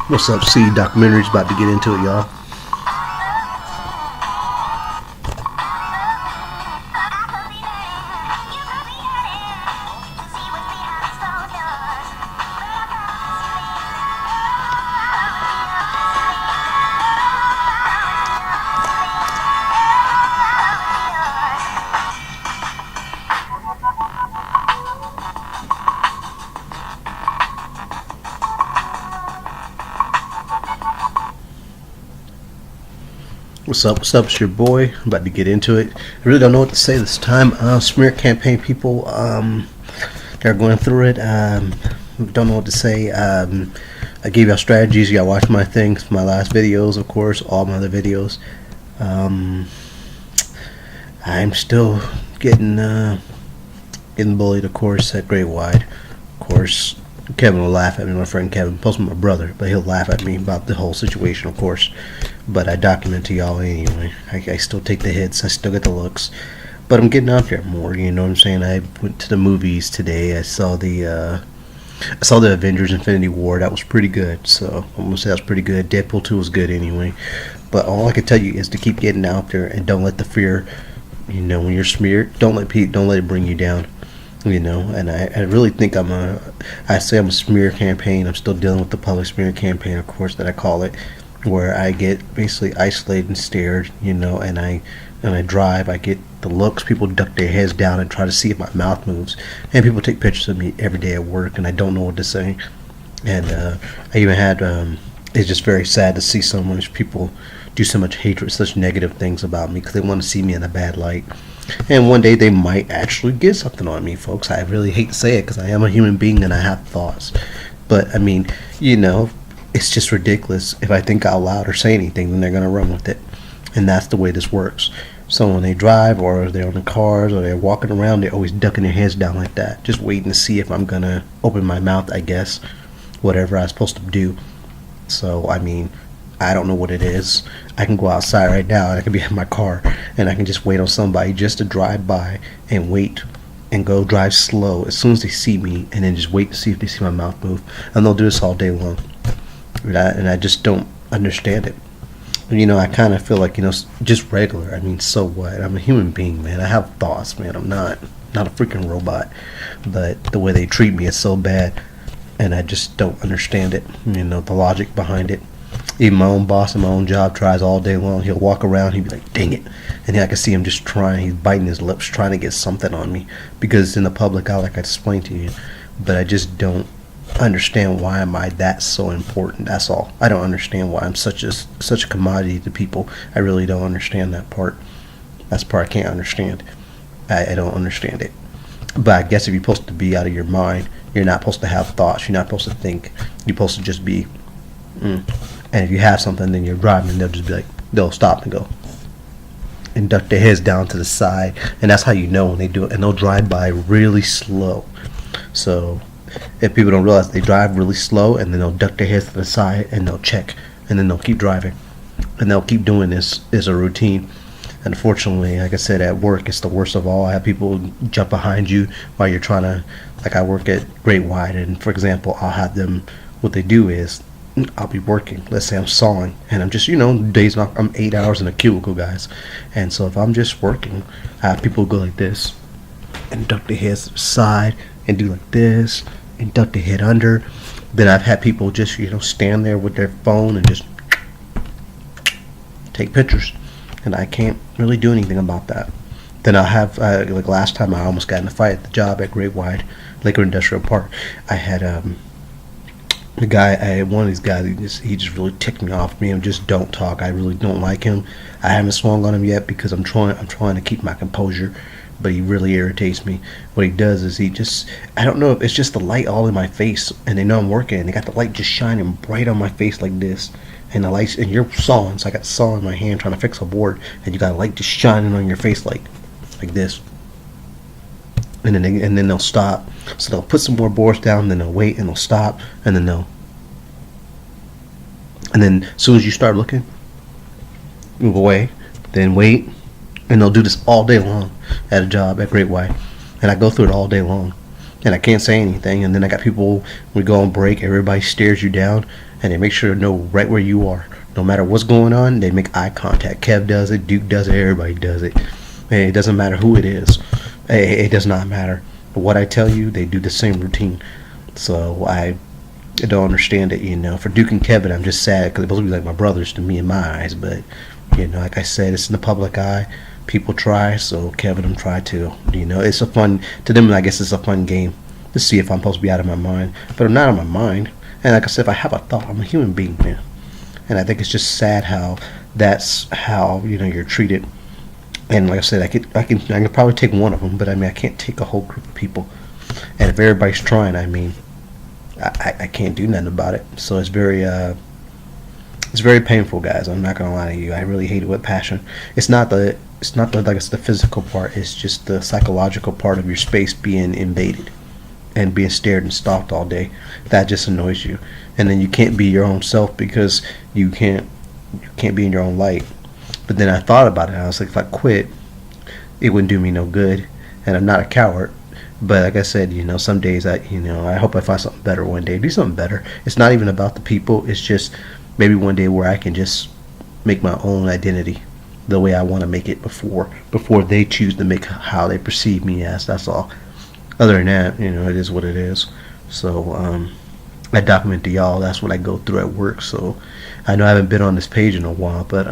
What's up, C Documentaries? About to get into it, y'all. What's up? What's up? It's your boy. I'm about to get into it. I really don't know what to say this time. Smear campaign people, they're going through it. Don't know what to say. I gave y'all strategies. Y'all watch my things, my last videos, of course, all my other videos. I'm still getting bullied, of course, at Great Wide. Of course, Kevin will laugh at me. My friend Kevin, plus my brother, but he'll laugh at me about the whole situation, of course. But I document to y'all anyway. I still take the hits. I still get the looks. But I'm getting out there more. You know what I'm saying? I went to the movies today. I saw the Avengers: Infinity War. That was pretty good. So I'm gonna say that was pretty good. Deadpool 2 was good anyway. But all I can tell you is to keep getting out there and don't let the fear. You know, when you're smeared, don't let it bring you down. You know, and I really think I say I'm a smear campaign. I'm still dealing with the public smear campaign, of course, that I call it, where I get basically isolated and stared, you know, and I drive, I get the looks, people duck their heads down and try to see if my mouth moves, and people take pictures of me every day at work, and I don't know what to say, and I even had, it's just very sad to see so much people do so much hatred, such negative things about me, because they want to see me in a bad light. And one day they might actually get something on me, folks. I really hate to say it because I am a human being and I have thoughts. But, I mean, you know, it's just ridiculous. If I think out loud or say anything, then they're going to run with it. And that's the way this works. So when they drive or they're on the cars or they're walking around, they're always ducking their heads down like that, just waiting to see if I'm going to open my mouth, I guess, whatever I'm supposed to do. So, I mean, I don't know what it is. I can go outside right now and I can be in my car and I can just wait on somebody just to drive by and wait and go drive slow as soon as they see me, and then just wait to see if they see my mouth move. And they'll do this all day long. And I just don't understand it. You know, I kind of feel like, you know, just regular. I mean, so what? I'm a human being, man. I have thoughts, man. I'm not a freaking robot. But the way they treat me is so bad, and I just don't understand it. You know, the logic behind it. Even my own boss in my own job tries all day long. He'll walk around, he'll be like, dang it. And then I can see him just trying, he's biting his lips, trying to get something on me. Because in the public eye, like I explained to you. But I just don't understand why am I that so important. That's all. I don't understand why I'm such a commodity to people. I really don't understand that part. That's the part I can't understand. I don't understand it. But I guess if you're supposed to be out of your mind, you're not supposed to have thoughts. You're not supposed to think. You're supposed to just be... And if you have something, then you're driving, and they'll just be like, they'll stop and go and duck their heads down to the side, and that's how you know when they do it. And they'll drive by really slow. So if people don't realize, they drive really slow, and then they'll duck their heads to the side, and they'll check, and then they'll keep driving, and they'll keep doing this as a routine. Unfortunately, like I said, at work, it's the worst of all. I have people jump behind you while you're trying to, like I work at Great Wide, and for example, I'll have them, what they do is, I'll be working. Let's say I'm sawing, and I'm just, you know, I'm 8 hours in a cubicle, guys. And so if I'm just working, I have people go like this and duck their heads to the side and do like this and duck their head under. Then I've had people just, you know, stand there with their phone and just take pictures, and I can't really do anything about that. Then I'll have, like last time I almost got in a fight at the job at Great Wide, Lakewood Industrial Park. I had, the guy, one of these guys, he just really ticked me off. Me and just don't talk. I really don't like him. I haven't swung on him yet because I'm trying to keep my composure, but he really irritates me. What he does is he just, I don't know if it's just the light all in my face, and they know I'm working, and they got the light just shining bright on my face like this, and the lights, and you're sawing, so I got the saw in my hand trying to fix a board, and you got a light just shining on your face like this. And then they'll stop. So they'll put some more boards down, then they'll wait, and they'll stop, and then as soon as you start looking, move away, then wait, and they'll do this all day long at a job at Great White, and I go through it all day long. and I can't say anything. And then I got people, we go on break, everybody stares you down, and they make sure to know right where you are. No matter what's going on, they make eye contact. Kev does it, Duke does it, everybody does it. And it doesn't matter who it is. It does not matter. What I tell you, they do the same routine. So I don't understand it, For Duke and Kevin, I'm just sad because they're supposed to be like my brothers to me in my eyes. But, like I said, it's in the public eye. People try, so Kevin and them try too. It's a fun, to them, I guess it's a fun game to see if I'm supposed to be out of my mind. But I'm not out of my mind. And like I said, if I have a thought, I'm a human being, man. And I think it's just sad how that's how, you're treated. And like I said, I can probably take one of them, but I can't take a whole group of people. And if everybody's trying, I can't do nothing about it. So it's very painful, guys. I'm not gonna lie to you. I really hate it with passion. It's not the like it's the physical part. It's just the psychological part of your space being invaded and being stared and stalked all day. That just annoys you. And then you can't be your own self because you can't be in your own light. But then I thought about it. I was like, if I quit, it wouldn't do me no good. And I'm not a coward. But like I said, some days I hope I find something better one day. Do something better. It's not even about the people. It's just maybe one day where I can just make my own identity the way I want to make it before they choose to make how they perceive me as. That's all. Other than that, it is what it is. So I document to y'all. That's what I go through at work. So I know I haven't been on this page in a while, but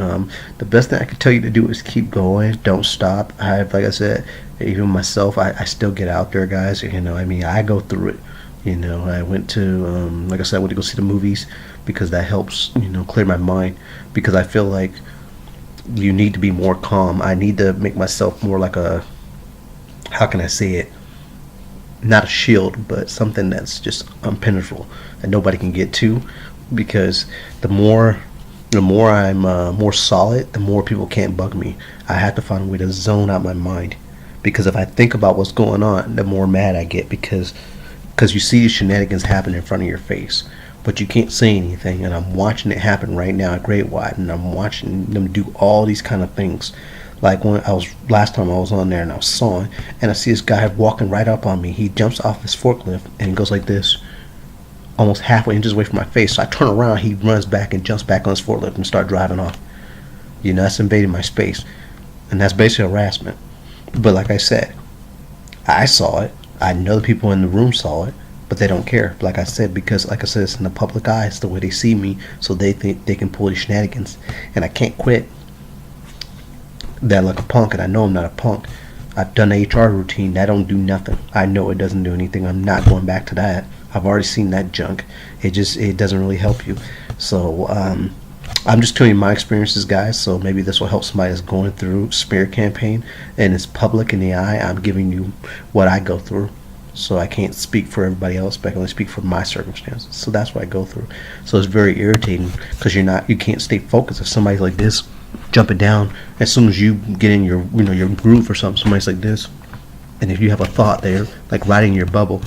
the best thing I can tell you to do is keep going. Don't stop. Like I said, even myself, I still get out there, guys. I go through it. I went to, like I said, I went to go see the movies because that helps, clear my mind. Because I feel like you need to be more calm. I need to make myself more like how can I say it? Not a shield, but something that's just impenetrable that nobody can get to. Because the more I'm more solid, the more people can't bug me. I have to find a way to zone out my mind. Because if I think about what's going on, the more mad I get because you see these shenanigans happen in front of your face, but you can't say anything. And I'm watching it happen right now at Great White, and I'm watching them do all these kind of things. Like when last time I was on there and I was sawing, and I see this guy walking right up on me. He jumps off his forklift and goes like this, almost halfway inches away from my face. So I turn around, he runs back and jumps back on his forklift and start driving off. That's invading my space, and that's basically harassment. But like I said, I saw it. I know the people in the room saw it, but they don't care. Like I said, because like I said, it's in the public eye. It's the way they see me, so they think they can pull these shenanigans, and I can't quit that like a punk. And I know I'm not a punk. I've done the HR routine. That don't do nothing. I know it doesn't do anything. I'm not going back to that. I've already seen that junk. It doesn't really help you. So I'm just telling you my experiences, guys. So maybe this will help somebody that's going through smear campaign and it's public in the eye. I'm giving you what I go through. So I can't speak for everybody else, but I can only speak for my circumstances. So that's what I go through. So it's very irritating because you can't stay focused. If somebody's like this, jumping down, as soon as you get in your your groove or something, somebody's like this, and if you have a thought there, like riding your bubble.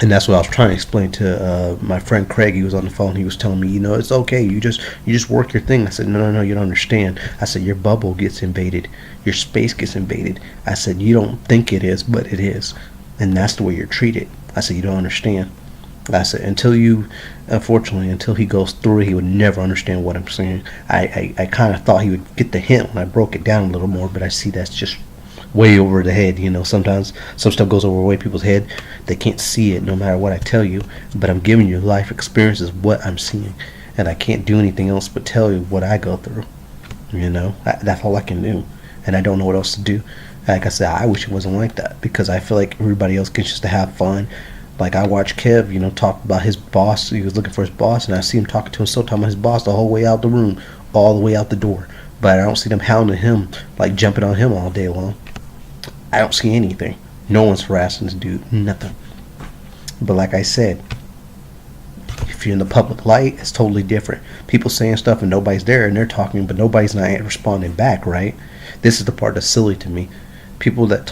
And that's what I was trying to explain to my friend Craig. He was on the phone. He was telling me, it's okay. You just work your thing. I said, no, you don't understand. I said, your bubble gets invaded. Your space gets invaded. I said, you don't think it is, but it is. And that's the way you're treated. I said, you don't understand. I said, unfortunately, until he goes through it, he would never understand what I'm saying. I kind of thought he would get the hint when I broke it down a little more, but I see that's just way over the head. Sometimes some stuff goes over way people's head. They can't see it no matter what I tell you, but I'm giving you life experiences, what I'm seeing, and I can't do anything else but tell you what I go through. That's all I can do, and I don't know what else to do. Like I said, I wish it wasn't like that because I feel like everybody else gets just to have fun. Like I watched Kev, talk about his boss. He was looking for his boss, and I see him talking to him, still talking about his boss the whole way out the room, all the way out the door. But I don't see them hounding him, like jumping on him all day long. I don't see anything. No one's harassing this dude. Nothing. But like I said, if you're in the public light, it's totally different. People saying stuff and nobody's there, and they're talking, but nobody's not responding back, right? This is the part that's silly to me. People that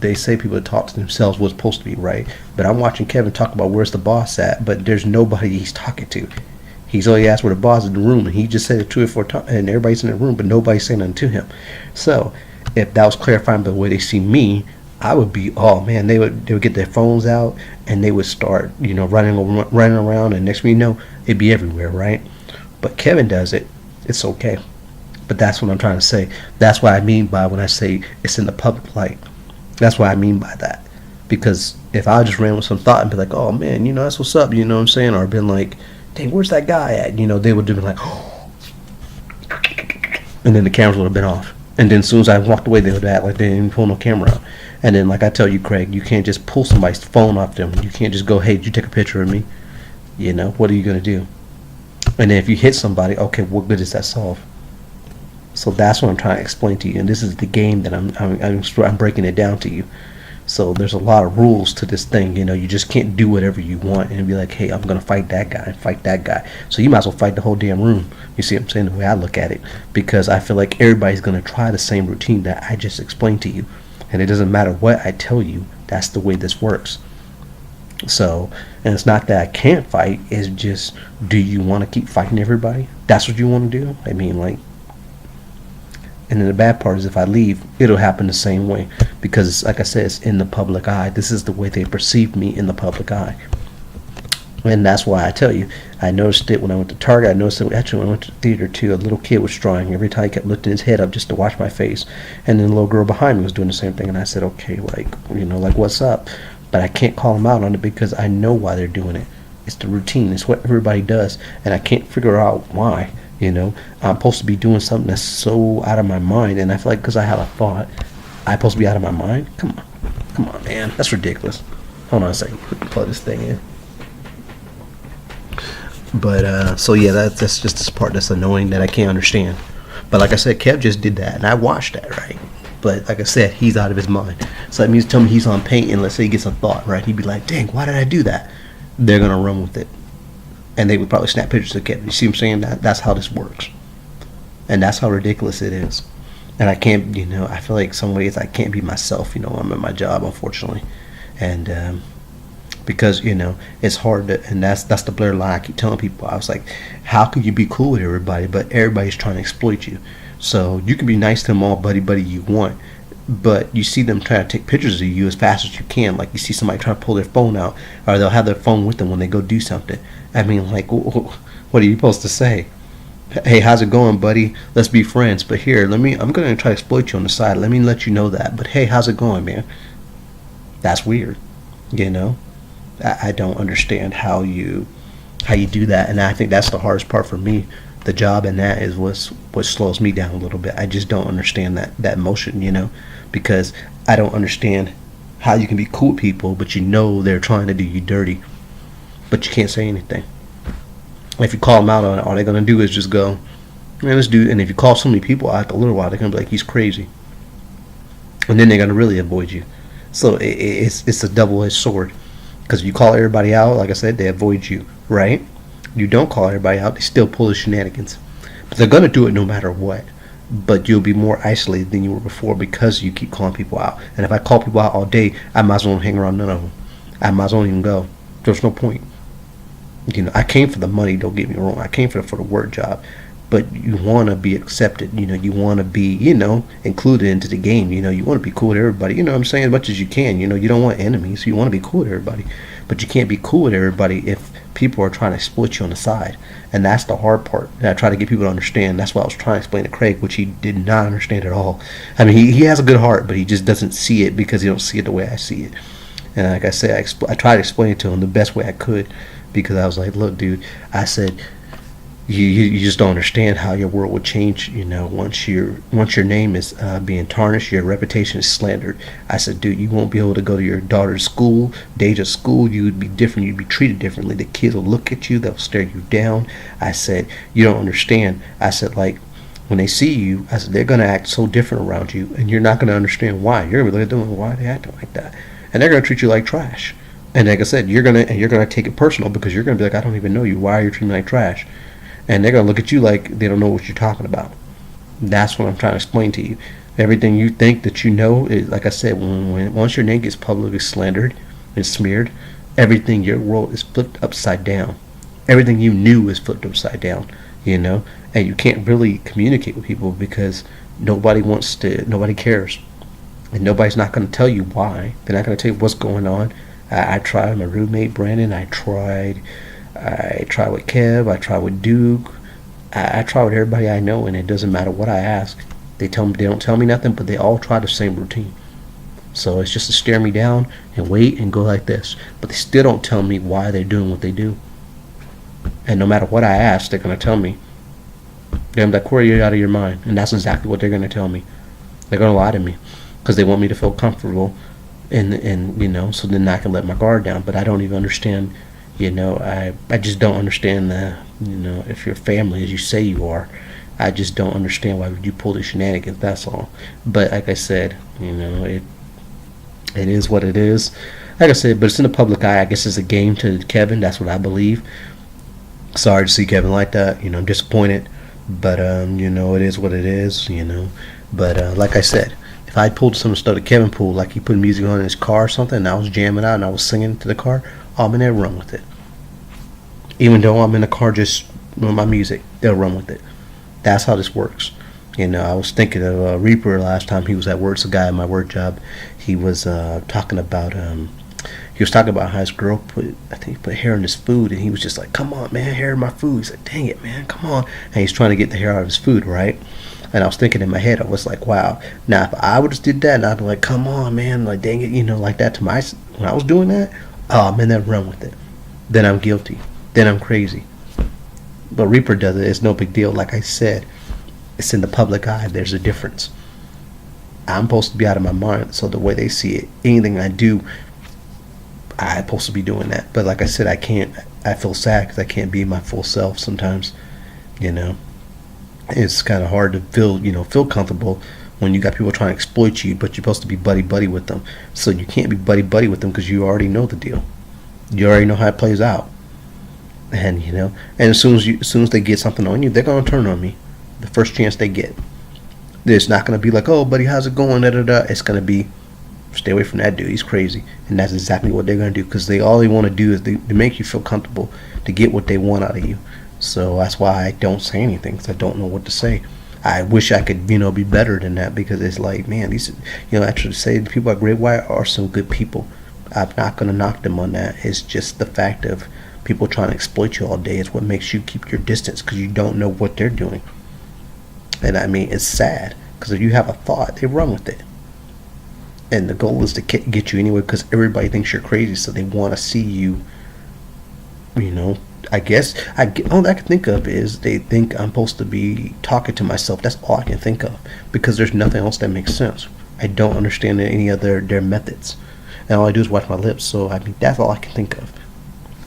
they say people that talk to themselves was supposed to be right, but I'm watching Kevin talk about where's the boss at, but there's nobody he's talking to. He's only asked where the boss is in the room, and he just said it 2 or 4 times, and everybody's in the room, but nobody's saying nothing to him. So if that was clarifying by the way they see me, I would be, oh man, they would get their phones out and they would start, running around, and next thing you know, it'd be everywhere, right? But Kevin does it, it's okay. But that's what I'm trying to say. That's what I mean by when I say it's in the public light. That's what I mean by that. Because if I just ran with some thought and be like, oh man, that's what's up, you know what I'm saying? Or been like, dang, where's that guy at? They would have been like, oh. And then the cameras would have been off. And then as soon as I walked away, they would act like they didn't even pull no camera out. And then, like I tell you, Craig, you can't just pull somebody's phone off them. You can't just go, hey, did you take a picture of me? What are you going to do? And then if you hit somebody, okay, what good does that solve? So that's what I'm trying to explain to you. And this is the game that I'm breaking it down to you. So there's a lot of rules to this thing. You just can't do whatever you want and be like, hey, I'm going to fight that guy and fight that guy. So you might as well fight the whole damn room. You see what I'm saying? The way I look at it. Because I feel like everybody's going to try the same routine that I just explained to you. And it doesn't matter what I tell you. That's the way this works. So, and it's not that I can't fight. It's just, do you want to keep fighting everybody? That's what you want to do? I mean, like, and then the bad part is if I leave, it'll happen the same way. Because, like I said, it's in the public eye. This is the way they perceive me in the public eye. And that's why I tell you, I noticed it when I went to Target. I noticed it actually when I went to the theater too. A little kid was drawing. Every time he kept lifting his head up just to watch my face. And then the little girl behind me was doing the same thing. And I said, okay, like what's up? But I can't call them out on it because I know why they're doing it. It's the routine. It's what everybody does. And I can't figure out why. I'm supposed to be doing something that's so out of my mind. And I feel like because I have a thought, I'm supposed to be out of my mind? Come on, man. That's ridiculous. Hold on a second. Plug this thing in. But, so yeah, that's just this part that's annoying that I can't understand. But like I said, Kev just did that, and I watched that, right? But like I said, he's out of his mind. So that means tell me he's on paint, and let's say he gets a thought, right? He'd be like, dang, why did I do that? They're going to run with it. And they would probably snap pictures of Kevin. You see what I'm saying? That's how this works. And that's how ridiculous it is. And I can't, I feel like some ways I can't be myself, I'm at my job, unfortunately. And, because it's hard to, and that's the blurred line I keep telling people. I was like, how can you be cool with everybody, but everybody's trying to exploit you? So you can be nice to them all, buddy you want, but you see them trying to take pictures of you as fast as you can. Like you see somebody trying to pull their phone out, or they'll have their phone with them when they go do something. I mean, like, what are you supposed to say? Hey, how's it going, buddy? Let's be friends. But here, I'm going to try to exploit you on the side. Let me let you know that. But hey, how's it going, man? That's weird, I don't understand how you do that, and I think that's the hardest part for me. The job, and that is what slows me down a little bit. I just don't understand that emotion, because I don't understand how you can be cool with people, but they're trying to do you dirty, but you can't say anything. If you call them out on it, all they're gonna do is just go, man, let's do. And if you call so many people out after a little while, they're gonna be like, he's crazy, and then they're gonna really avoid you. So it's a double-edged sword. Because if you call everybody out, like I said, they avoid you, right? You don't call everybody out, they still pull the shenanigans. But they're going to do it no matter what. But you'll be more isolated than you were before because you keep calling people out. And if I call people out all day, I might as well hang around none of them. I might as well even go. There's no point. I came for the money, don't get me wrong. I came for the work job. But you want to be accepted, you want to be, included into the game, you want to be cool with everybody, what I'm saying, as much as you can, you don't want enemies, you want to be cool with everybody, but you can't be cool with everybody if people are trying to exploit you on the side, and that's the hard part, and I try to get people to understand. That's what I was trying to explain to Craig, which he did not understand at all. I mean, he has a good heart, but he just doesn't see it because he don't see it the way I see it, and like I said, I tried to explain it to him the best way I could, because I was like, look, dude, I said, You just don't understand how your world would change, once your name is being tarnished, your reputation is slandered. I said, dude, you won't be able to go to your daughter's school, days of school. You would be different. You'd be treated differently. The kids will look at you. They'll stare you down. I said, you don't understand. I said, like, when they see you, I said, they're going to act so different around you, and you're not going to understand why. You're going to be looking at them, why are they acting like that? And they're going to treat you like trash. And like I said, you're going to take it personal because you're going to be like, I don't even know you. Why are you treating me like trash? And they're going to look at you like they don't know what you're talking about. That's what I'm trying to explain to you. Everything you think that you know is, like I said, once your name gets publicly slandered and smeared, everything, your world is flipped upside down. Everything you knew is flipped upside down, and you can't really communicate with people because nobody cares. and nobody's not going to tell you why. They're not going to tell you what's going on. I tried my roommate Brandon. I tried with Kev. I tried with Duke. I try with everybody I know, and it doesn't matter what I ask. They don't tell me nothing, but they all try the same routine. So it's just to stare me down and wait and go like this. But they still don't tell me why they're doing what they do. And no matter what I ask, they're gonna tell me. Damn, that Corey, you're out of your mind. And that's exactly what they're gonna tell me. They're gonna lie to me because they want me to feel comfortable, and so then I can let my guard down. But I don't even understand. I just don't understand if you're family as you say you are. I just don't understand why would you pull the shenanigans. That's all. But like I said, it is what it is. Like I said, but it's in the public eye. I guess it's a game to Kevin. That's what I believe. Sorry to see Kevin like that. I'm disappointed. But, it is what it is, But like I said, if I pulled some stuff that Kevin pulled, like he put music on in his car or something, and I was jamming out and I was singing to the car, I'm in there, run with it. Even though I'm in the car just with my music, they'll run with it. That's how this works. I was thinking of Reaper last time he was at work. It's a guy at my work job. He was talking about how his girl put hair in his food, and he was just like, "Come on, man, hair in my food." He's like, "Dang it, man, come on!" And he's trying to get the hair out of his food, right? And I was thinking in my head, I was like, "Wow." Now, if I would have did that, and I'd be like, "Come on, man, like, dang it," like that when I was doing that, man, then run with it. Then I'm guilty. Then I'm crazy. But Reaper does it. It's no big deal. Like I said, it's in the public eye. There's a difference. I'm supposed to be out of my mind. So the way they see it, anything I do, I'm supposed to be doing that. But like I said, I can't. I feel sad because I can't be my full self sometimes. It's kind of hard to feel comfortable when you got people trying to exploit you, but you're supposed to be buddy with them. So you can't be buddy with them because you already know the deal. You already know how it plays out. And and as soon as they get something on you, they're gonna turn on me. The first chance they get. It's not gonna be like, "Oh, buddy, how's it going?" Da, da, da. It's gonna be, "Stay away from that dude. He's crazy." And that's exactly what they're gonna do because all they want to do is they make you feel comfortable to get what they want out of you. So that's why I don't say anything because I don't know what to say. I wish I could be better than that because it's like, man, these actually say the people at Great White are some good people. I'm not gonna knock them on that. It's just the fact of people trying to exploit you all day is what makes you keep your distance because you don't know what they're doing. And I mean, it's sad because if you have a thought, they run with it. And the goal is to get you anyway because everybody thinks you're crazy, so they want to see you. I guess all I can think of is they think I'm supposed to be talking to myself. That's all I can think of because there's nothing else that makes sense. I don't understand any of their methods, and all I do is watch my lips. So I mean, that's all I can think of.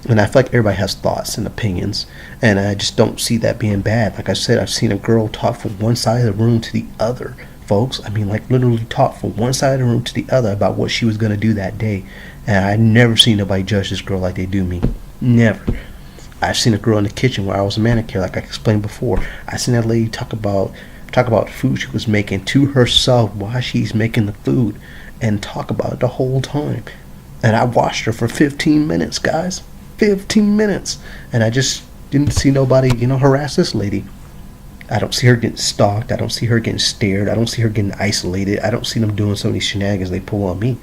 And I feel like everybody has thoughts and opinions, and I just don't see that being bad. Like I said, I've seen a girl talk from one side of the room to the other, folks. I mean, like literally talk from one side of the room to the other about what she was going to do that day. And I never seen nobody judge this girl like they do me. Never. I've seen a girl in the kitchen where I was a manicure, like I explained before. I seen that lady talk about the food she was making to herself while she's making the food, and talk about it the whole time. And I watched her for 15 minutes, guys. 15 minutes. And I just didn't see nobody, harass this lady. I don't see her getting stalked. I don't see her getting stared. I don't see her getting isolated. I don't see them doing so many shenanigans they pull on me.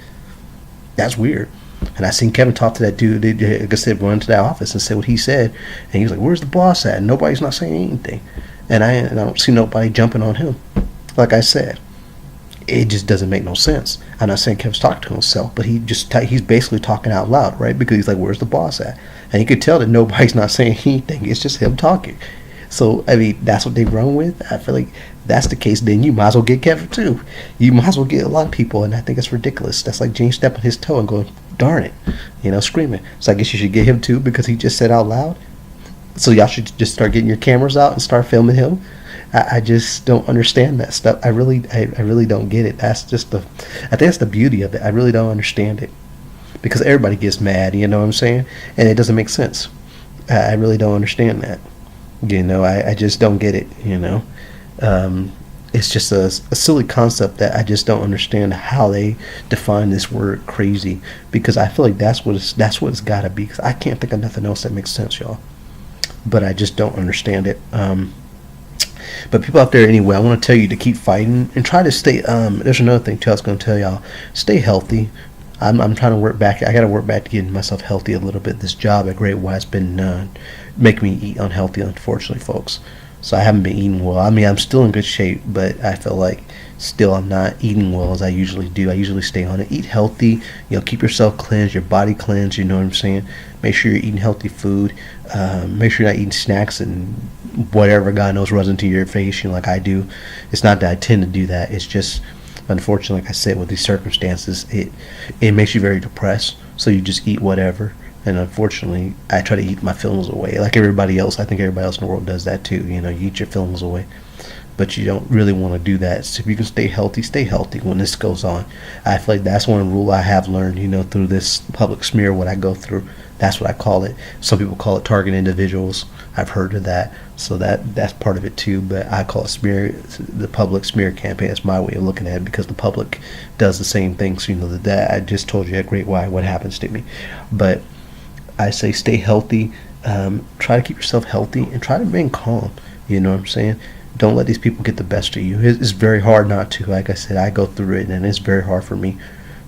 That's weird. And I seen Kevin talk to that dude. Like I said, run to that office and say what he said. And he was like, "Where's the boss at?" And nobody's not saying anything. And I don't see nobody jumping on him. Like I said, it just doesn't make no sense. I'm not saying Kevin's talking to himself, but he's basically talking out loud, right? Because he's like, "Where's the boss at?" And you could tell that nobody's not saying anything. It's just him talking. So, I mean, that's what they run with. I feel like if that's the case, then you might as well get Kevin too. You might as well get a lot of people, and I think it's ridiculous. That's like James stepping his toe and going, "Darn it," screaming. So I guess you should get him too because he just said out loud. So y'all should just start getting your cameras out and start filming him. I just don't understand that stuff. I really don't get it. I think that's the beauty of it. I really don't understand it because everybody gets mad. You know what I'm saying? And it doesn't make sense. I really don't understand that. I just don't get it. It's just a silly concept that I just don't understand how they define this word crazy because I feel like that's what it's got to be because I can't think of nothing else that makes sense, y'all. But I just don't understand it. But people out there anyway, I want to tell you to keep fighting and try to stay. There's another thing too. I was going to tell y'all, stay healthy. I'm trying to work back. I got to work back to getting myself healthy a little bit. This job at Great White's been making me eat unhealthy, unfortunately, folks. So I haven't been eating well. I mean, I'm still in good shape, but I feel like still I'm not eating well as I usually do. I usually stay on it. Eat healthy. Keep yourself cleansed, your body cleansed. You know what I'm saying? Make sure you're eating healthy food. Make sure you're not eating snacks and whatever God knows runs into your face. Like I do. It's not that I tend to do that. It's just, unfortunately, like I said, with these circumstances, it makes you very depressed. So you just eat whatever. And unfortunately, I try to eat my feelings away. Like everybody else, I think everybody else in the world does that too. You eat your feelings away. But you don't really want to do that. So if you can stay healthy when this goes on. I feel like that's one rule I have learned, through this public smear, what I go through. That's what I call it. Some people call it target individuals. I've heard of that. So that's part of it too. But I call it smear, the public smear campaign. That's my way of looking at it, because the public does the same thing. So that I just told you at Great White what happens to me. But I say stay healthy. Try to keep yourself healthy and try to remain calm. You know what I'm saying? Don't let these people get the best of you. It's very hard not to. Like I said, I go through it, and it's very hard for me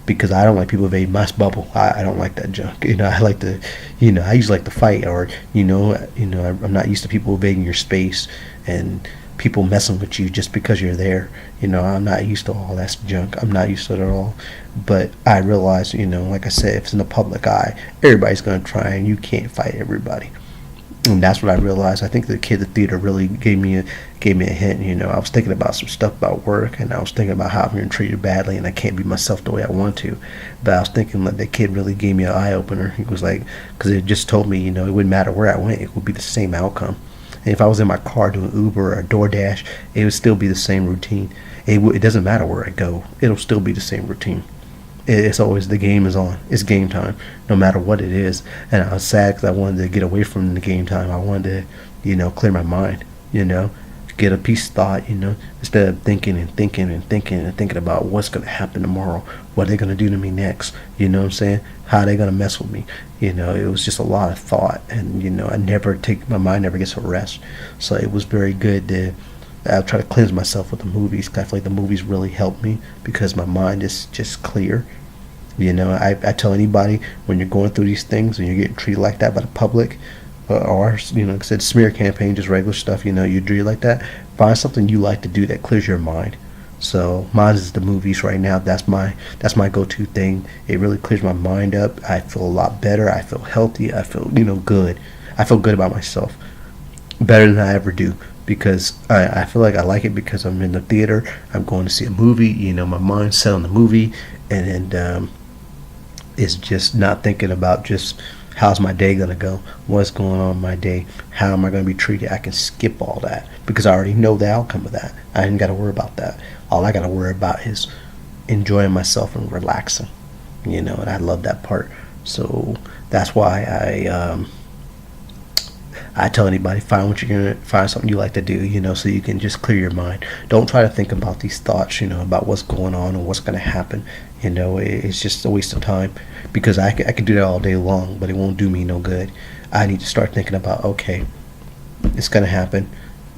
because I don't like people invading my bubble. I don't like that junk. I like to, I usually like to fight, or I'm not used to people invading your space and people messing with you just because you're there. I'm not used to all that junk. I'm not used to it at all. But I realize, like I said, if it's in the public eye, everybody's going to try, and you can't fight everybody. And that's what I realized. I think the kid at the theater really gave me a hint. I was thinking about some stuff about work, and I was thinking about how I'm being treated badly, and I can't be myself the way I want to. But I was thinking that the kid really gave me an eye opener. He was like, because it just told me, it wouldn't matter where I went, it would be the same outcome. And if I was in my car doing Uber or DoorDash, it would still be the same routine. It doesn't matter where I go; it'll still be the same routine. It's always the game is on. It's game time, no matter what it is. And I was sad because I wanted to get away from the game time. I wanted to, clear my mind, get a peace thought, instead of thinking about what's going to happen tomorrow, what are they going to do to me next, you know what I'm saying? How are they going to mess with me? It was just a lot of thought, and, my mind never gets a rest. So it was very good to, I try to cleanse myself with the movies, because I feel like the movies really help me because my mind is just clear. I tell anybody, when you're going through these things and you're getting treated like that by the public, or like I said, smear campaign, just regular stuff, you treat like that, find something you like to do that clears your mind. So mine is the movies right now. That's my go-to thing. It really clears my mind up. I feel a lot better. I feel healthy. I feel good. I feel good about myself, better than I ever do, because I feel like I like it because I'm in the theater. I'm going to see a movie. My mind's set on the movie, and it's just not thinking about just how's my day going to go, what's going on in my day, how am I going to be treated. I can skip all that because I already know the outcome of that. I ain't got to worry about that. All I got to worry about is enjoying myself and relaxing, and I love that part. So that's why I tell anybody, find something you like to do, so you can just clear your mind. Don't try to think about these thoughts, about what's going on and what's going to happen. It's just a waste of time, because I can do that all day long, but it won't do me no good. I need to start thinking about, okay, it's going to happen.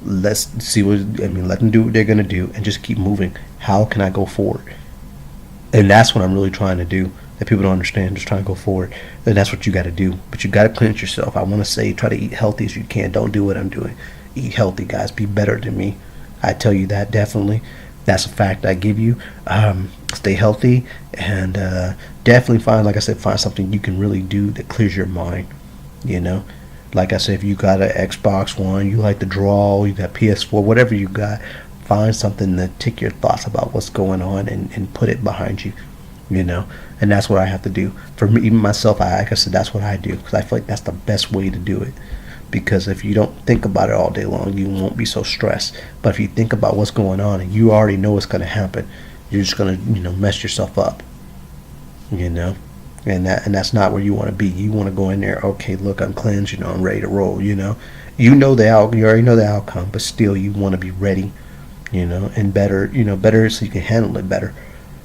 Let's see let them do what they're going to do and just keep moving. How can I go forward? And that's what I'm really trying to do, that people don't understand. Just trying to go forward. And that's what you got to do. But you got to cleanse yourself. I want to say, try to eat healthy as you can. Don't do what I'm doing. Eat healthy, guys. Be better than me. I tell you that, definitely. That's a fact I give you. Stay healthy, and definitely find something you can really do that clears your mind. Like I said, if you got an Xbox One, you like to draw, you got PS4, whatever you got, find something to take your thoughts about what's going on and put it behind you. And that's what I have to do. For me, even myself, like I said, that's what I do, because I feel like that's the best way to do it. Because if you don't think about it all day long, you won't be so stressed. But if you think about what's going on and you already know what's going to happen, you're just going to, mess yourself up. And that's not where you want to be. You want to go in there, okay, look, I'm cleansed, I'm ready to roll, you already know the outcome, but still you want to be ready, and better, better so you can handle it better.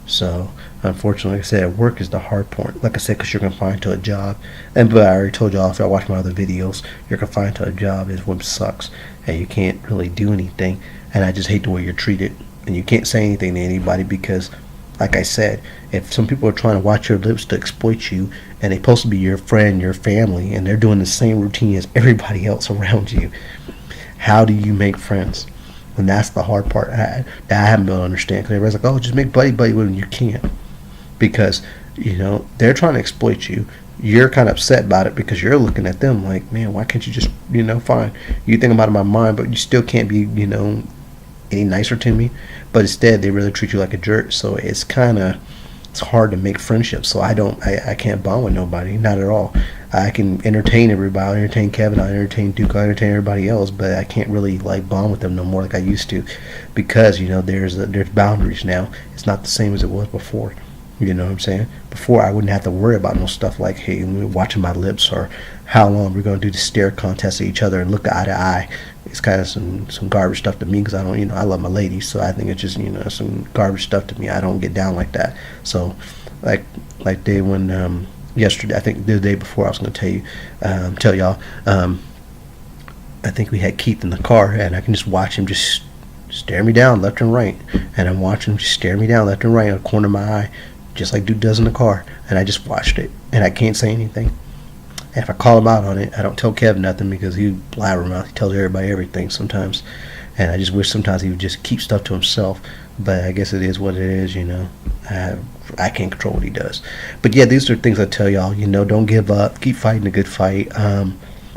So, unfortunately, like I said, work is the hard part. Like I said, because you're confined to a job. But I already told y'all, if y'all watch my other videos, you're confined to a job is what sucks. and you can't really do anything. And I just hate the way you're treated, and you can't say anything to anybody because, like I said, if some people are trying to watch your lips to exploit you, and they're supposed to be your friend, your family, and they're doing the same routine as everybody else around you, how do you make friends? And that's the hard part that I haven't been able to understand. Because everybody's like, oh, just make buddy with them. You can't. Because, they're trying to exploit you. You're kind of upset about it because you're looking at them like, man, why can't you just, fine. You think about it in my mind, but you still can't be, any nicer to me. But instead, they really treat you like a jerk. So it's hard to make friendships. So I can't bond with nobody. Not at all. I can entertain everybody. I'll entertain Kevin. I'll entertain Duke. I'll entertain everybody else. But I can't really bond with them no more like I used to, because there's boundaries now. It's not the same as it was before. You know what I'm saying? Before, I wouldn't have to worry about no stuff like, hey, watching my lips, or how long we're going to do the stare contest at each other and look eye to eye. It's kind of some garbage stuff to me, because I don't, I love my ladies, so I think it's just, some garbage stuff to me. I don't get down like that. So, like when yesterday, I think the day before, I was going to tell y'all, I think we had Keith in the car, and I can just watch him just stare me down left and right, and I'm watching him just stare me down left and right out of the corner of my eye, just like dude does in the car. And I just watched it, and I can't say anything. And if I call him out on it, I don't tell Kev nothing, because he blabbermouth. He tells everybody everything sometimes, and I just wish sometimes he would just keep stuff to himself. But I guess it is what it is, I can't control what he does. But yeah, these are things I tell y'all. Don't give up. Keep fighting a good fight.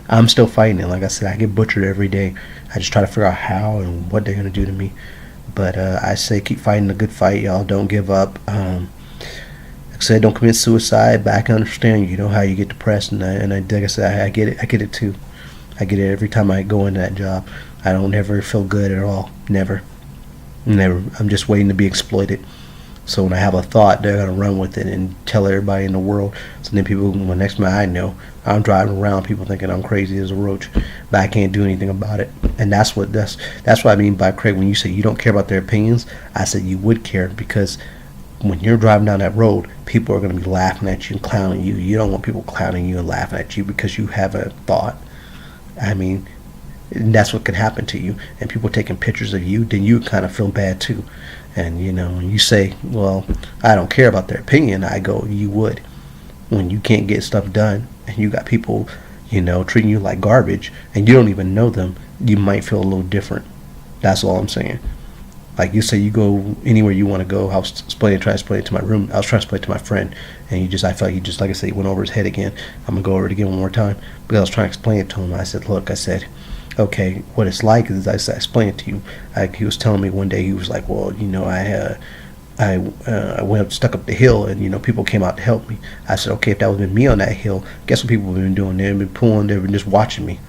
I'm still fighting it. Like I said, I get butchered every day. I just try to figure out how and what they're gonna do to me. But I say keep fighting a good fight, y'all. Don't give up. Like I said, don't commit suicide. But I can understand, how you get depressed, and like I said, I get it. I get it too. I get it every time I go into that job. I don't ever feel good at all. Never. I'm just waiting to be exploited. So when I have a thought, they're gonna run with it and tell everybody in the world. So then people, when next man I know, I'm driving around, people thinking I'm crazy as a roach, but I can't do anything about it. And that's what I mean by, Craig, when you say you don't care about their opinions. I said you would care, because when you're driving down that road, people are gonna be laughing at you and clowning you. You don't want people clowning you and laughing at you because you have a thought. I mean, and that's what can happen to you. And people taking pictures of you, then you kind of feel bad too. And when you say, well, I don't care about their opinion, I go, you would. When you can't get stuff done, and you got people, treating you like garbage, and you don't even know them, you might feel a little different. That's all I'm saying. Like you say, you go anywhere you want to go. I was trying to explain it to my room. I was trying to explain it to my friend, and I felt like he just, like I said, he went over his head again. I'm gonna go over it again one more time, because I was trying to explain it to him. I said, look, okay, what it's like is, I explained it to you. He was telling me one day, he was like, well, I went stuck up the hill, and people came out to help me. I said, okay, if that would have been me on that hill, guess what people have been doing? They've been pulling, they've been just watching me.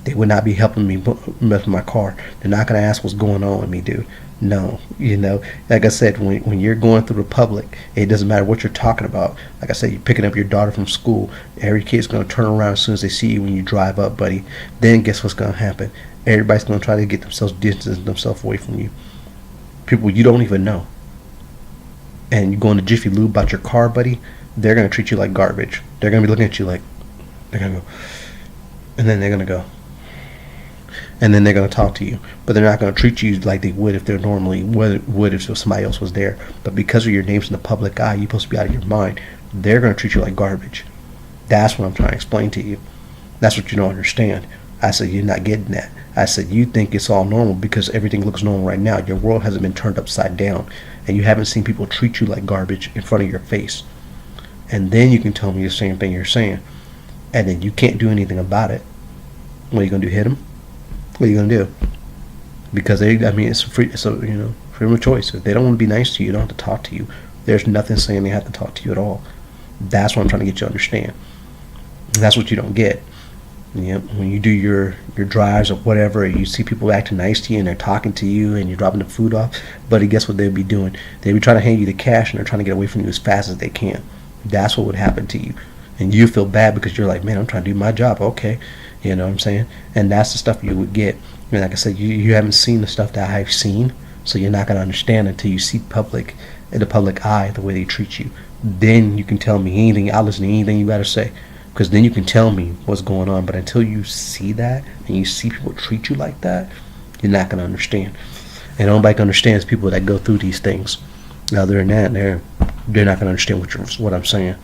They would not be helping me mess with my car. They're not going to ask what's going on with me, dude. No, like I said, when you're going through the public, it doesn't matter what you're talking about. Like I said, you're picking up your daughter from school. Every kid's going to turn around as soon as they see you when you drive up, buddy. Then guess what's going to happen? Everybody's going to try to get distance themselves away from you. People you don't even know. And you go into Jiffy Lube about your car, buddy, they're going to treat you like garbage. They're going to be looking at you like, they're going to go, and then they're going to go. And then they're going to talk to you, but they're not going to treat you like they would if they're normally would if somebody else was there. But because of your name's in the public eye, you're supposed to be out of your mind. They're going to treat you like garbage. That's what I'm trying to explain to you. That's what you don't understand. I said you're not getting that. I said you think it's all normal because everything looks normal right now. Your world hasn't been turned upside down, and you haven't seen people treat you like garbage in front of your face. And then you can tell me the same thing you're saying, and then you can't do anything about it. What are you going to do? Hit them? What are you gonna do? Because it's freedom of choice. If they don't want to be nice to you, they don't have to talk to you. There's nothing saying they have to talk to you at all. That's what I'm trying to get you to understand. And that's what you don't get. When you do your drives or whatever, you see people acting nice to you and they're talking to you and you're dropping the food off. But guess what they'd be doing? They'd be trying to hand you the cash and they're trying to get away from you as fast as they can. That's what would happen to you. And you feel bad because you're like, man, I'm trying to do my job. Okay. You know what I'm saying? And that's the stuff you would get. Like I said, you haven't seen the stuff that I've seen, so you're not going to understand until you see in the public eye, the way they treat you. Then you can tell me anything. I'll listen to anything you got to say. because then you can tell me what's going on. But until you see that and you see people treat you like that, you're not going to understand. And nobody can understand is people that go through these things. Other than that, they're not going to understand what I'm saying.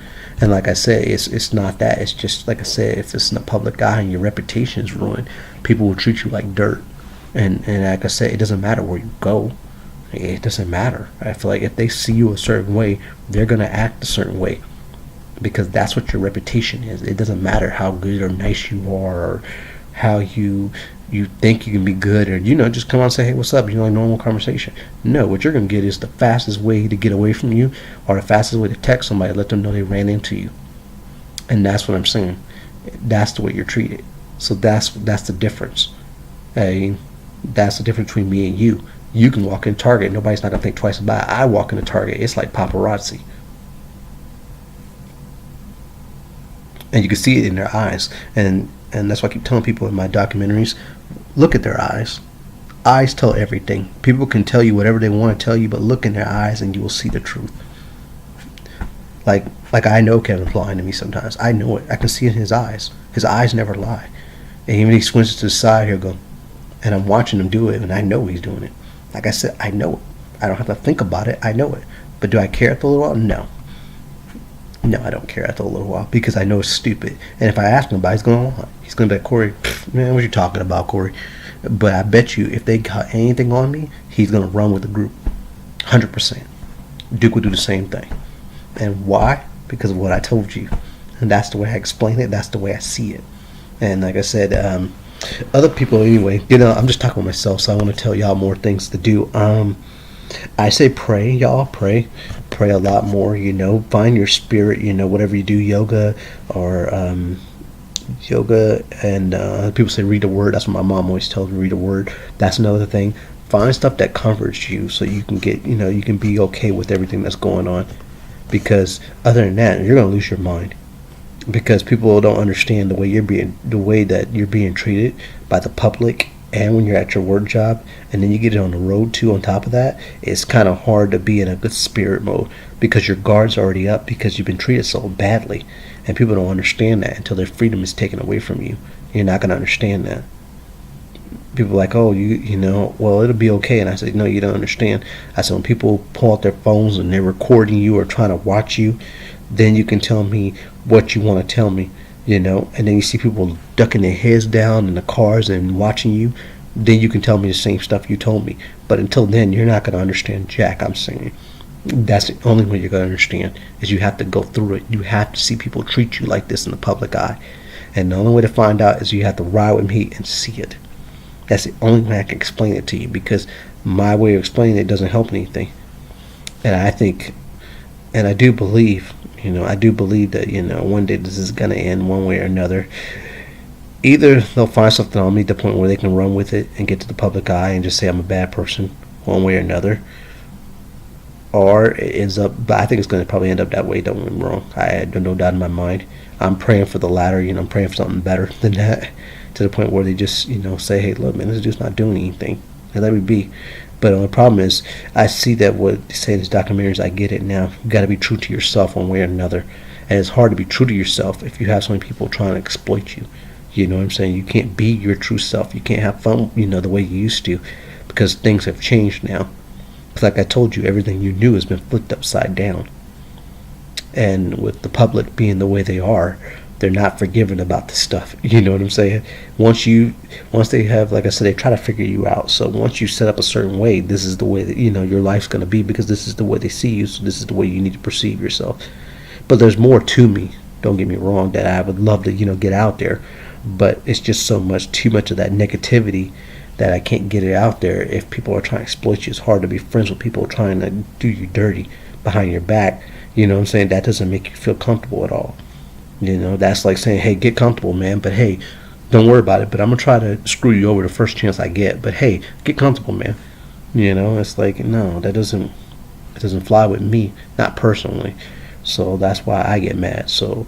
And like I said, it's not that. It's just like I said, if it's in the public eye and your reputation is ruined, people will treat you like dirt. And like I said, it doesn't matter where you go. It doesn't matter. I feel like if they see you a certain way, they're going to act a certain way, because that's what your reputation is. It doesn't matter how good or nice you are, or how you think you can be good, or just come on and say, hey, what's up, like normal conversation. No, what you're going to get is the fastest way to get away from you, or the fastest way to text somebody, let them know they ran into you. And that's what I'm saying. That's the way you're treated. So that's the difference. Hey, that's the difference between me and you. You can walk in Target, nobody's not going to think twice about it. I walk into Target, it's like paparazzi. And you can see it in their eyes. And that's why I keep telling people in my documentaries, look at their eyes. Eyes tell everything. People can tell you whatever they want to tell you, but look in their eyes and you will see the truth. Like I know Kevin's lying to me sometimes. I know it. I can see it in his eyes. His eyes never lie. And even if he squints to the side, he'll go. And I'm watching him do it, and I know he's doing it. Like I said, I know it. I don't have to think about it. I know it. But do I care after a little while? No. No, I don't care after a little while, because I know it's stupid. And if I ask him about it, he's going to lie. He's going to be like, Corey, man, what are you talking about, Corey? But I bet you if they got anything on me, he's going to run with the group. 100%. Duke will do the same thing. And why? Because of what I told you. And that's the way I explain it. That's the way I see it. And like I said, other people anyway, I'm just talking about myself, so I want to tell y'all more things to do. I say pray, y'all. Pray a lot more, find your spirit, whatever you do, yoga or yoga, and people say read the word. That's what my mom always tells me, read the word. That's another thing. Find stuff that comforts you so you can get, you can be okay with everything that's going on, because other than that, you're going to lose your mind, because people don't understand the way that you're being treated by the public, and when you're at your work job, and then you get it on the road too. On top of that, it's kind of hard to be in a good spirit mode, because your guard's already up, because you've been treated so badly, and people don't understand that until their freedom is taken away from you. You're not going to understand that. People are like, oh, well, it'll be okay. And I said, no, you don't understand. I said, when people pull out their phones and they're recording you or trying to watch you, then you can tell me what you want to tell me. And then you see people ducking their heads down in the cars and watching you, then you can tell me the same stuff you told me. But until then, you're not going to understand jack, I'm saying. That's the only way you're going to understand, is you have to go through it. You have to see people treat you like this in the public eye. And the only way to find out is you have to ride with me and see it. That's the only way I can explain it to you, because my way of explaining it doesn't help anything. And I think, and I do believe, that, one day this is going to end one way or another. Either they'll find something on me to the point where they can run with it and get to the public eye and just say I'm a bad person one way or another. Or it ends up, but I think it's going to probably end up that way, don't get me wrong. I have no doubt in my mind. I'm praying for the latter, I'm praying for something better than that, to the point where they just, say, hey, look, man, this dude's not doing anything. And let me be. But the problem is, I see that what they say in these documentaries, I get it now. You got to be true to yourself one way or another. And it's hard to be true to yourself if you have so many people trying to exploit you. You know what I'm saying? You can't be your true self. You can't have fun, the way you used to, because things have changed now. Because like I told you, everything you knew has been flipped upside down. And with the public being the way they are, they're not forgiving about this stuff. You know what I'm saying? Once they have, like I said, they try to figure you out. So once you set up a certain way, this is the way that, your life's going to be, because this is the way they see you. So this is the way you need to perceive yourself. But there's more to me, don't get me wrong, that I would love to, get out there. But it's just too much of that negativity that I can't get it out there. If people are trying to exploit you, it's hard to be friends with people trying to do you dirty behind your back. You know what I'm saying? That doesn't make you feel comfortable at all. That's like saying, hey, get comfortable, man, but hey, don't worry about it, but I'm going to try to screw you over the first chance I get, but hey, get comfortable, man. It's like, no, it doesn't fly with me, not personally. So that's why I get mad. So,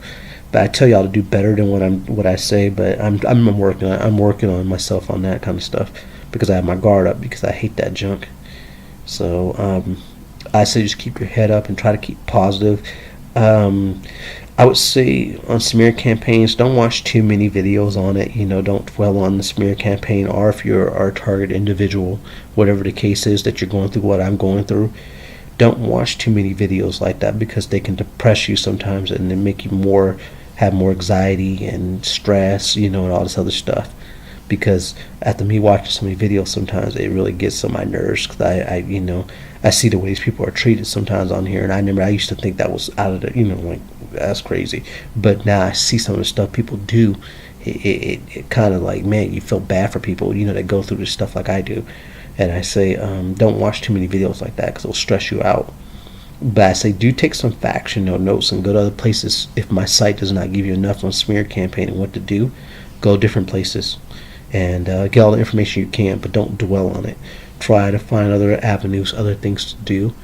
but I tell y'all to do better than what I say, but I'm working on myself on that kind of stuff, because I have my guard up, because I hate that junk. So, I say just keep your head up and try to keep positive. I would say on smear campaigns, don't watch too many videos on it. Don't dwell on the smear campaign, or if you're our target individual, whatever the case is that you're going through, what I'm going through, don't watch too many videos like that because they can depress you sometimes and then make you have more anxiety and stress, and all this other stuff. Because after me watching so many videos, sometimes it really gets on my nerves because I see the way these people are treated sometimes on here, and I used to think that was out of the, like, that's crazy. But now I see some of the stuff people do. It kind of like, man, you feel bad for people, that go through this stuff like I do. And I say, don't watch too many videos like that because it'll stress you out. But I say, do take some facts, notes, and go to other places. If my site does not give you enough on smear campaign and what to do, go different places and get all the information you can, but don't dwell on it. Try to find other avenues, other things to do,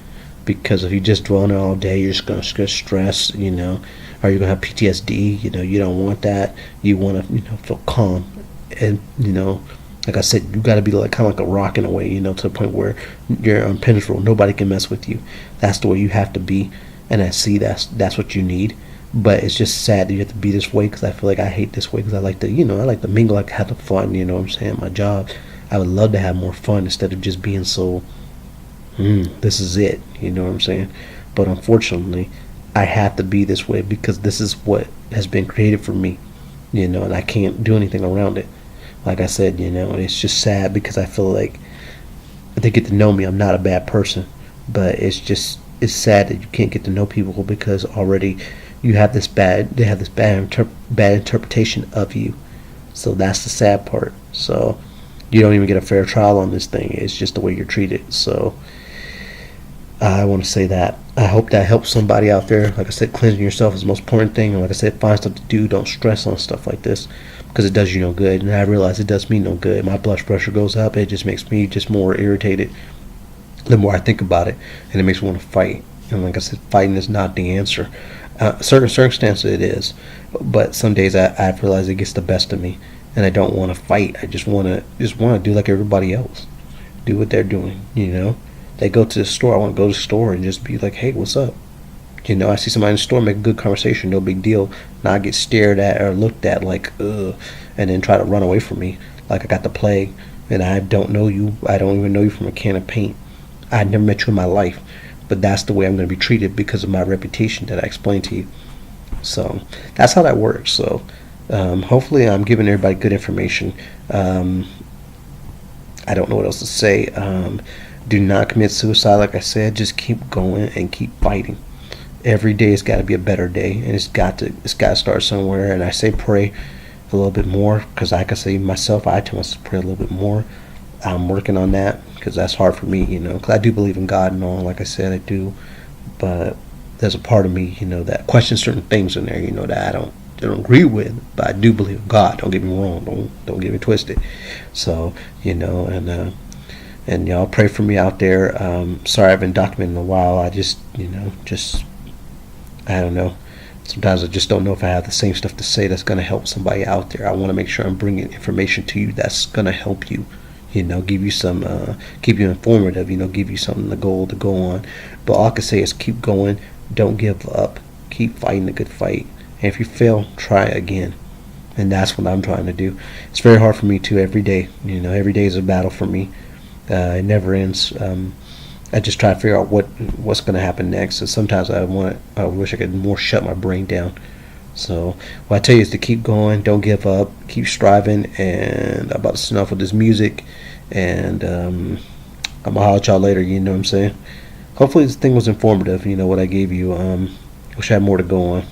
because if you just dwell on it all day, you're just going to get stressed, or you're going to have PTSD. You don't want that. You want to, feel calm, and like I said, you got to be like kind of like a rock in a way, to the point where you're impenetrable. Nobody can mess with you. That's the way you have to be, and I see that's what you need. But it's just sad that you have to be this way because I feel like I hate this way because I like to, I like to mingle, like have the fun, what I'm saying? My job, I would love to have more fun instead of just being so, this is it, what I'm saying? But unfortunately, I have to be this way because this is what has been created for me, and I can't do anything around it. Like I said, and it's just sad because I feel like if they get to know me, I'm not a bad person. But it's sad that you can't get to know people because already they have this bad interpretation of you. So that's the sad part. So you don't even get a fair trial on this thing. It's just the way you're treated. So I want to say that. I hope that helps somebody out there. Like I said, cleansing yourself is the most important thing. And like I said, find stuff to do. Don't stress on stuff like this because it does you no good. And I realize it does me no good. My blood pressure goes up. It just makes me just more irritated the more I think about it. And it makes me want to fight. And like I said, fighting is not the answer. Certain circumstances it is. But some days I realize it gets the best of me. And I don't want to fight. I just want to do like everybody else. Do what they're doing, They go to the store. I want to go to the store and just be like, hey, what's up? I see somebody in the store, make a good conversation, no big deal. Not get stared at or looked at like, ugh, and then try to run away from me like I got the plague and I don't know you. I don't even know you from a can of paint. I never met you in my life. But that's the way I'm going to be treated because of my reputation that I explained to you. So that's how that works. So hopefully I'm giving everybody good information. I don't know what else to say. Do not commit suicide. Like I said, just keep going and keep fighting. Every day it's got to be a better day, and it's got to start somewhere. And I say pray a little bit more because, like I say myself, I tell myself to pray a little bit more. I'm working on that because that's hard for me, because I do believe in God and all. Like I said, I do, but there's a part of me, that questions certain things in there, that I don't agree with, but I do believe in God. Don't get me wrong. Don't get me twisted. So, and y'all pray for me out there. Sorry I haven't documented in a while. I just, I don't know. Sometimes I just don't know if I have the same stuff to say that's going to help somebody out there. I want to make sure I'm bringing information to you that's going to help you. Give you some, keep you informative. Give you something to go on. But all I can say is keep going. Don't give up. Keep fighting the good fight. And if you fail, try again. And that's what I'm trying to do. It's very hard for me too. Every day, every day is a battle for me. It never ends. I just try to figure out what's going to happen next. So sometimes I wish I could more shut my brain down. So what I tell you is to keep going, don't give up, keep striving. And I'm about to sign off with this music. And I'm gonna holler at y'all later. You know what I'm saying? Hopefully this thing was informative. What I gave you. Wish I had more to go on.